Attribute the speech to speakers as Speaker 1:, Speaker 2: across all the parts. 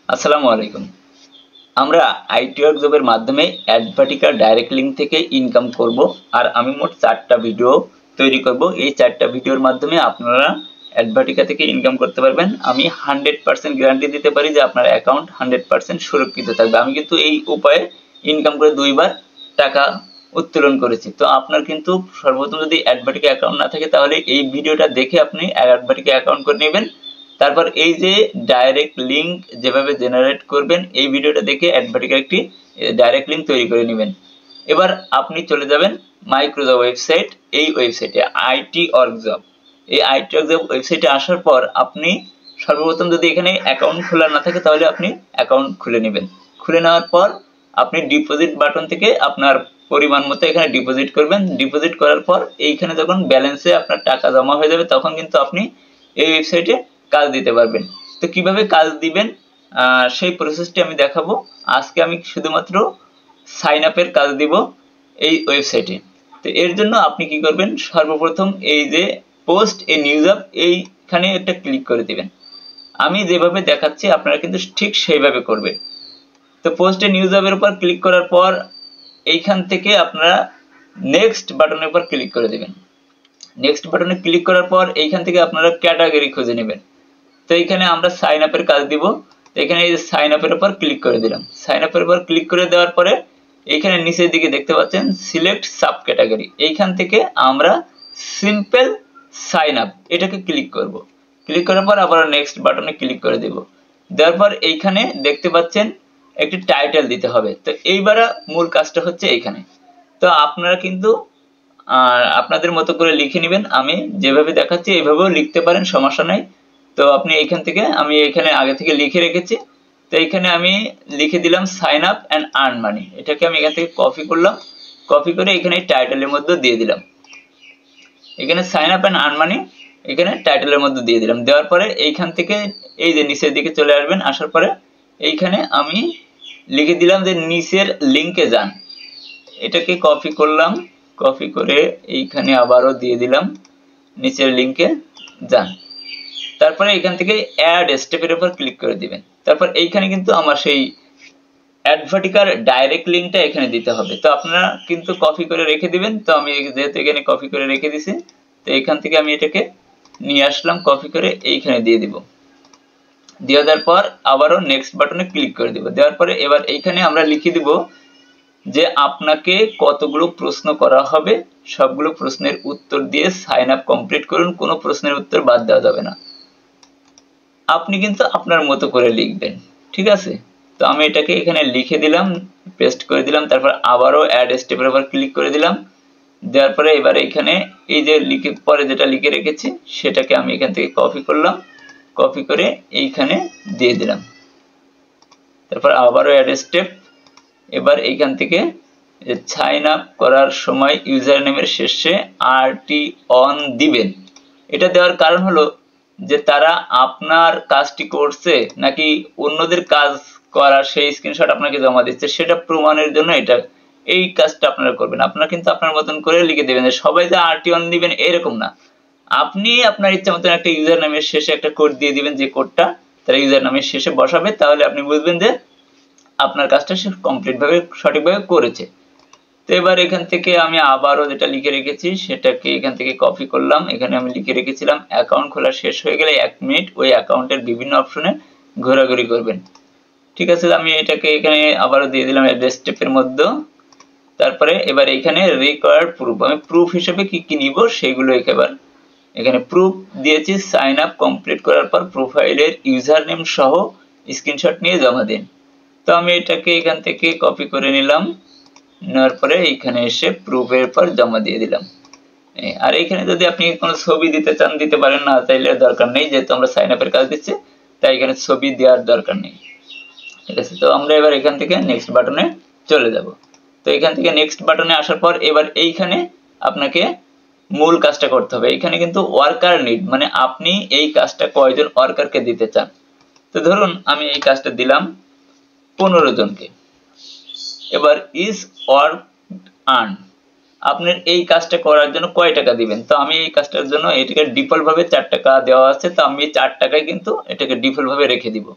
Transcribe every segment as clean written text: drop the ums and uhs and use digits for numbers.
Speaker 1: আসসালামু আলাইকুম। আমরা আইটি ওয়ার্ক জবের মাধ্যমে অ্যাডভার্টিকা ডাইরেক্ট লিঙ্ক থেকে ইনকাম করব। আর আমি মোট 4টা ভিডিও তৈরি করব। এই 4টা ভিডিওর মাধ্যমে আপনারা অ্যাডভার্টিকা থেকে ইনকাম করতে পারবেন। আমি 100% গ্যারান্টি দিতে পারি যে আপনার অ্যাকাউন্ট 100% সুরক্ষিত থাকবে। আমি কিন্তু এই উপায়ে ইনকাম করে 2বার টাকা উত্তোলন করেছি। তো আপনার কিন্তু সর্বপ্রথম যদি অ্যাডভার্টিকা অ্যাকাউন্ট না থাকে তাহলে এই ভিডিওটা দেখে আপনি অ্যাডভার্টিকা অ্যাকাউন্ট করে নেবেন। তারপর এই যে ডাইরেক্ট লিঙ্ক যেভাবে জেনারেট করবেন এই ভিডিওটা দেখে অ্যাডভার্টিকার একটি ডাইরেক্ট লিঙ্ক তৈরি করে নেবেন। এবার আপনি চলে যাবেন মাইক্রোজব ওয়েবসাইট। এই ওয়েবসাইটে আইটি ওয়ার্ক জব, এই আইটি ওয়ার্ক জব ওয়েবসাইটে আসার পর আপনি সর্বপ্রথম যদি এখানে অ্যাকাউন্ট খোলা না থাকে তাহলে আপনি অ্যাকাউন্ট খুলে নেবেন। খুলে নেওয়ার পর আপনি ডিপোজিট বাটন থেকে আপনার পরিমাণ মতো এখানে ডিপোজিট করবেন। ডিপোজিট করার পর এইখানে যখন ব্যালেন্সে আপনার টাকা জমা হয়ে যাবে তখন কিন্তু আপনি এই ওয়েবসাইটে কাজ দিতে পারবেন। তো কিভাবে কাজ দিবেন সেই প্রসেসটি আমি দেখাবো। আজকে আমি শুধুমাত্র সাইন আপের কাজ দিব এই ওয়েবসাইটে। তো এর জন্য আপনি কি করবেন, সর্বপ্রথম এই যে পোস্ট এ নিউজ আপ এইখানে একটা ক্লিক করে দিবেন। আমি যেভাবে দেখাচ্ছি আপনারা কিন্তু ঠিক সেইভাবে করবেন। তো পোস্ট এ নিউজ আপের উপর ক্লিক করার পর এইখান থেকে আপনারা নেক্সট বাটনের উপর ক্লিক করে দিবেন। নেক্সট বাটনে ক্লিক করার পর এইখান থেকে আপনারা ক্যাটাগরি খুঁজে নেবেন। তো এখানে আমরা সাইন আপের কাজ দিব। তো এখানে এই যে সাইন আপের উপর ক্লিক করে দিলাম। সাইন আপের উপর ক্লিক করে দেওয়ার পরে এখানে নিচের দিকে দেখতে পাচ্ছেন সিলেক্ট সাব ক্যাটাগরি। এইখান থেকে আমরা সিম্পল সাইন আপ এটাকে ক্লিক করব। ক্লিক করার পর আবার নেক্সট বাটনে ক্লিক করে দেব। দেওয়ার পর এইখানে দেখতে পাচ্ছেন একটি টাইটেল দিতে হবে। তো এইবার মূল কাজটা হচ্ছে এইখানে। তো আপনারা কিন্তু আপনাদের মতো করে লিখে নেবেন। আমি যেভাবে দেখাচ্ছি এইভাবেও লিখতে পারেন, সমস্যা নাই। তো আপনি এইখান থেকে আমি এখানে আগে থেকে লিখে রেখেছি। তো এখানে আমি লিখে দিলাম sign up and earn money. এটাকে আমি এখান থেকে কপি করলাম। কপি করে এখানে টাইটেলের মধ্যে দিয়ে দিলাম। এখানে sign up and earn money এখানে টাইটেলের মধ্যে দিয়ে দিলাম। দেওয়ার পরে এইখান থেকে এই যে নিচের দিকে চলে আসবেন। আসার পরে এইখানে আমি লিখে দিলাম যে নিচের লিঙ্কে যান। এটাকে কপি করলাম। কপি করে এইখানে আবারও দিয়ে দিলাম নিচের লিঙ্কে যান। তারপরে এখান থেকে অ্যাড স্টেপের উপর ক্লিক করে দিবেন। তারপর এইখানে কিন্তু আমার সেই অ্যাডভার্টিকার ডাইরেক্ট লিঙ্কটা এখানে দিতে হবে। তো আপনারা কিন্তু কপি করে রেখে দিবেন। তো আমি যেহেতু এখানে কপি করে রেখে দিছি, তো এখান থেকে আমি এটাকে নিয়ে আসলাম, কপি করে এইখানে দিয়ে দিব। দিয়ে দেওয়ার পর আবারও নেক্সট বাটনে ক্লিক করে দিব। দেওয়ার পরে এবার এইখানে আমরা লিখে দিব যে আপনাকে কতগুলো প্রশ্ন করা হবে, সবগুলো প্রশ্নের উত্তর দিয়ে সাইন আপ কমপ্লিট করুন, কোনো প্রশ্নের উত্তর বাদ দেওয়া যাবে না। আপনি কিন্তু আপনার মতো করে লিখবেন, ঠিক আছে? তো আমি এটাকে এখানে লিখে দিলাম, পেস্ট করে দিলাম। তারপর আবারও অ্যাড স্টেপের উপর ক্লিক করে দিলাম। দেওয়ার পরে এবার এখানে এই যে লিখে পরে যেটা লিখে রেখেছি সেটাকে আমি এখান থেকে কপি করলাম। কপি করে এইখানে দিয়ে দিলাম। তারপর আবারও অ্যাড স্টেপ। এবার এইখান থেকে সাইন আপ করার সময় ইউজার নেমের শেষে আরটি অন দিবেন। এটা দেওয়ার কারণ হলো যে তারা আপনার কাজটি করছে নাকি অন্যদের কাজ করার সেই স্ক্রিনশট আপনাকে জমা দিচ্ছে সেটা প্রমাণের জন্য এটা এই কাজটা আপনারা করবেন। আপনারা কিন্তু আপনার মতন করে লিখে দেবেন, সবাই যে আরটি অন দিবেন এরকম না। আপনি আপনার ইচ্ছা মতন একটা ইউজার নামের শেষে একটা কোড দিয়ে দিবেন, যে কোডটা তারা ইউজার নামের শেষে বসাবে, তাহলে আপনি বুঝবেন যে আপনার কাজটা সে কমপ্লিট ভাবে সঠিকভাবে করেছে। তো এবার এখান থেকে আমি আবারও যেটা লিখে রেখেছি সেটাকে এখান থেকে কপি করলাম। এখানে আমি লিখে রেখেছিলাম অ্যাকাউন্ট খোলা শেষ হয়ে গেলে 1 মিনিট ওই অ্যাকাউন্টের বিভিন্ন অপশনে ঘোরাঘুরি করবেন, ঠিক আছে? আমি এটাকে এখানে আবারও দিয়ে দিলাম অ্যাড্রেস স্টেপের মধ্যে। তারপরে এবার এখানে রিকোয়ার্ড প্রুফ, আমি প্রুফ হিসেবে কি কি নিব সেগুলো এখানে প্রুফ দিয়েছি। সাইন আপ কমপ্লিট করার পর প্রোফাইলের ইউজার নেম সহ স্ক্রিনশট নিয়ে জমা দিন। তো আমি এটাকে এখান থেকে কপি করে নিলাম। নেওয়ার পরে এইখানে এসে প্রুফের পর জমা দিয়ে দিলাম। আর এইখানে যদি আপনি কোনো ছবি দিতে চান দিতে পারেন, না চাইলে দরকার নেই, যেহেতু আমরা সাইন আপের কাজ দিচ্ছি তাই এখানে ছবি দেওয়ার দরকার নেই, ঠিক আছে? তো আমরা এবার এখান থেকে নেক্সট বাটনে চলে যাব। তো এখান থেকে নেক্সট বাটনে আসার পর এবার এইখানে আপনাকে মূল কাজটা করতে হবে। এখানে কিন্তু ওয়ার্কার নিড, মানে আপনি এই কাজটা কয়জন ওয়ার্কারকে দিতে চান। তো ধরুন আমি এই কাজটা দিলাম 15 জনকে। এবার ইজ ওয়ার্ক আর্ন, আপনার এই কাজটা করার জন্য কয় টাকা দিবেন। তো আমি এই কাজটার জন্য এটাকে ডিফল্ট ভাবে 4 টাকা দেওয়া আছে, তো আমি 4 টাকায় কিন্তু এটাকে ডিফল্ট ভাবে রেখে দিব।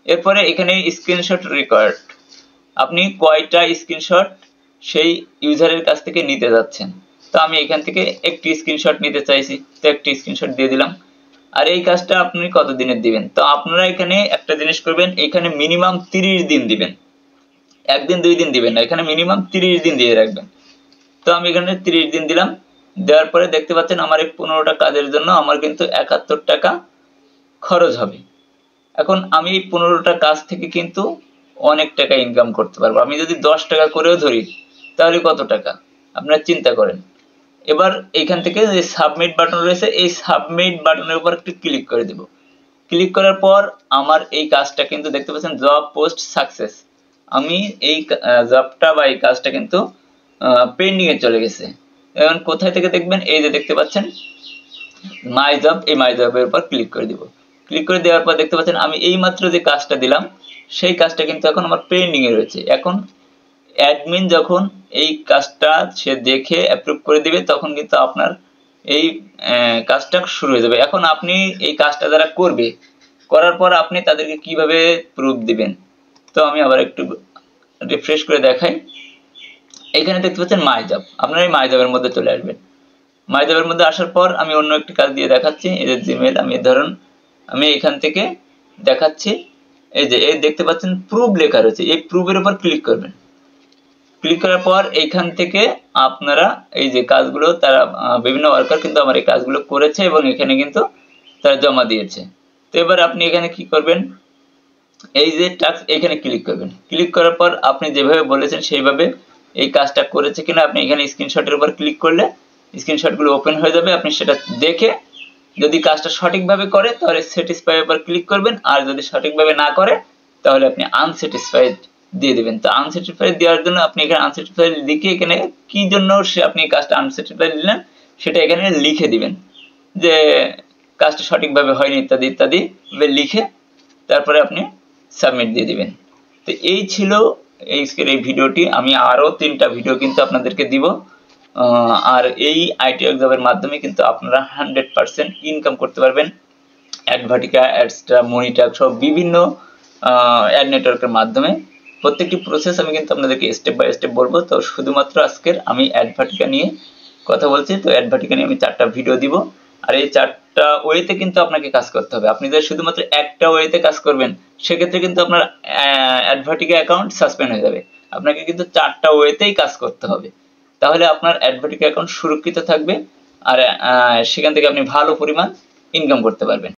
Speaker 1: এরপরে এখানে স্ক্রিনশট রিকোয়ার্ড, আপনি কয়টা স্ক্রিনশট সেই ইউজারের কাছ থেকে নিতে যাচ্ছেন। তো আমি এখান থেকে একটি স্ক্রিনশট নিতে চাইছি, তো একটি স্ক্রিনশট দিয়ে দিলাম। আর এই কাজটা আপনি কত দিনের দিবেন, তো আপনারা এখানে একটা জিনিস করবেন, এখানে মিনিমাম 30 দিন দিবেন, একদিন 2 দিন দিবেন না, এখানে মিনিমাম 30 দিন দিয়ে রাখবেন। তো আমি এখানে 30 দিন দিলাম। দেওয়ার পরে দেখতে পাচ্ছেন আমার এই 15টা কাজের জন্য আমার কিন্তু 71 টাকা খরচ হবে। এখন আমি এই 15টা কাজ থেকে কিন্তু অনেক টাকা ইনকাম করতে পারবো। আমি যদি 10 টাকা করেও ধরি তাহলে কত টাকা আপনারা চিন্তা করেন। এবার এইখান থেকে যে সাবমিট বাটন রয়েছে, এই সাবমিট বাটনের উপর একটু ক্লিক করে দেব। ক্লিক করার পর আমার এই কাজটা কিন্তু দেখতে পাচ্ছেন জব পোস্ট সাকসেস, আমি এই জবটা বা এই কাজটা কিন্তু পেন্ডিং এ চলে গেছে। এখন কোথায় থেকে দেখবেন, এই যে দেখতে পাচ্ছেন মাই জব, এই মাই জবের উপর ক্লিক করে দিব। ক্লিক করে দেওয়ার পর দেখতে পাচ্ছেন আমি এই মাত্র যে কাজটা দিলাম সেই কাজটা কিন্তু এখন আমার পেন্ডিং এ রয়েছে। এখন অ্যাডমিন যখন এই কাজটা সে দেখে অ্যাপ্রুভ করে দিবে তখন কিন্তু আপনার এই কাজটা শুরু হয়ে যাবে। এখন আপনি এই কাজটা যারা করবে, করার পর আপনি তাদেরকে কিভাবে প্রুফ দিবেন, তো আমি আবার একটু রিফ্রেশ করে দেখাই। এখানে দেখতে পাচ্ছেন মাই জব, আপনারা এই মাই জবের মধ্যে চলে আসবেন। মাই জবের মধ্যে আসার পর আমি অন্য একটি কাজ দিয়ে দেখাচ্ছি। এই যে জিমেল, আমি ধরুন আমি এখান থেকে দেখাচ্ছি, এই যে এই দেখতে পাচ্ছেন প্রুফ লেখা রয়েছে, এই প্রুফের উপর ক্লিক করবেন। ক্লিক করার পর এইখান থেকে আপনারা এই যে কাজগুলো তারা বিভিন্ন ওয়ার্কার কিন্তু আমার এই কাজগুলো করেছে এবং এখানে কিন্তু তারা জমা দিয়েছে। তো এবার আপনি এখানে কি করবেন, এই যে টাস্ক এখানে ক্লিক করবেন। ক্লিক করার পর আপনি যেভাবে বলেছেন সেইভাবে এই কাজটা করেছে কিনা আপনি এখানে স্ক্রিনশটের উপর ক্লিক করলে স্ক্রিনশটগুলো ওপেন হয়ে যাবে। আপনি সেটা দেখে যদি কাজটা সঠিকভাবে করে তাহলে স্যাটিসফাই এর উপর ক্লিক করবেন, আর যদি সঠিকভাবে না করে তাহলে আপনি আনস্যাটিসফাইড দিয়ে দিবেন। তো আনস্যাটিসফাইড দেওয়ার জন্য আপনি এখানে আনস্যাটিসফাইড লিখে এখানে কি জন্য আপনি কাজটা আনস্যাটিসফাইড দিলেন সেটা এখানে লিখে দিবেন, যে কাজটা সঠিকভাবে হয়নি ইত্যাদি ইত্যাদি লিখে তারপরে আপনি সাবমিট দিয়ে দিবেন। তো এই ছিল আজকের এই ভিডিওটি। আমি আরো 3টা ভিডিও কিন্তু আপনাদেরকে দিব, আর এই আইটি এক্সামের মাধ্যমে কিন্তু আপনারা 100% ইনকাম করতে পারবেন অ্যাডভাটিকা, অ্যাডস্ট্রা, মনিটক সব বিভিন্ন অ্যাড নেটওয়ার্কের মাধ্যমে। প্রত্যেকটি প্রসেস আমি কিন্তু আপনাদেরকে স্টেপ বাই স্টেপ বলবো। তো শুধুমাত্র আজকের আমি অ্যাডভাটিকা নিয়ে কথা বলছি, তো অ্যাডভাটিকা নিয়ে আমি 4টা ভিডিও দিব। আর এই 4টা ওয়েতে কিন্তু আপনাকে কাজ করতে হবে। আপনি যদি শুধুমাত্র একটা ওয়েতে কাজ করবেন সেক্ষেত্রে কিন্তু আপনার অ্যাডভাটিকা অ্যাকাউন্ট সাসপেন্ড হয়ে যাবে। আপনাকে কিন্তু 4টা ওয়েতেই কাজ করতে হবে, তাহলে আপনার অ্যাডভাটিকা অ্যাকাউন্ট সুরক্ষিত থাকবে আর সেখান থেকে আপনি ভালো পরিমাণ ইনকাম করতে পারবেন।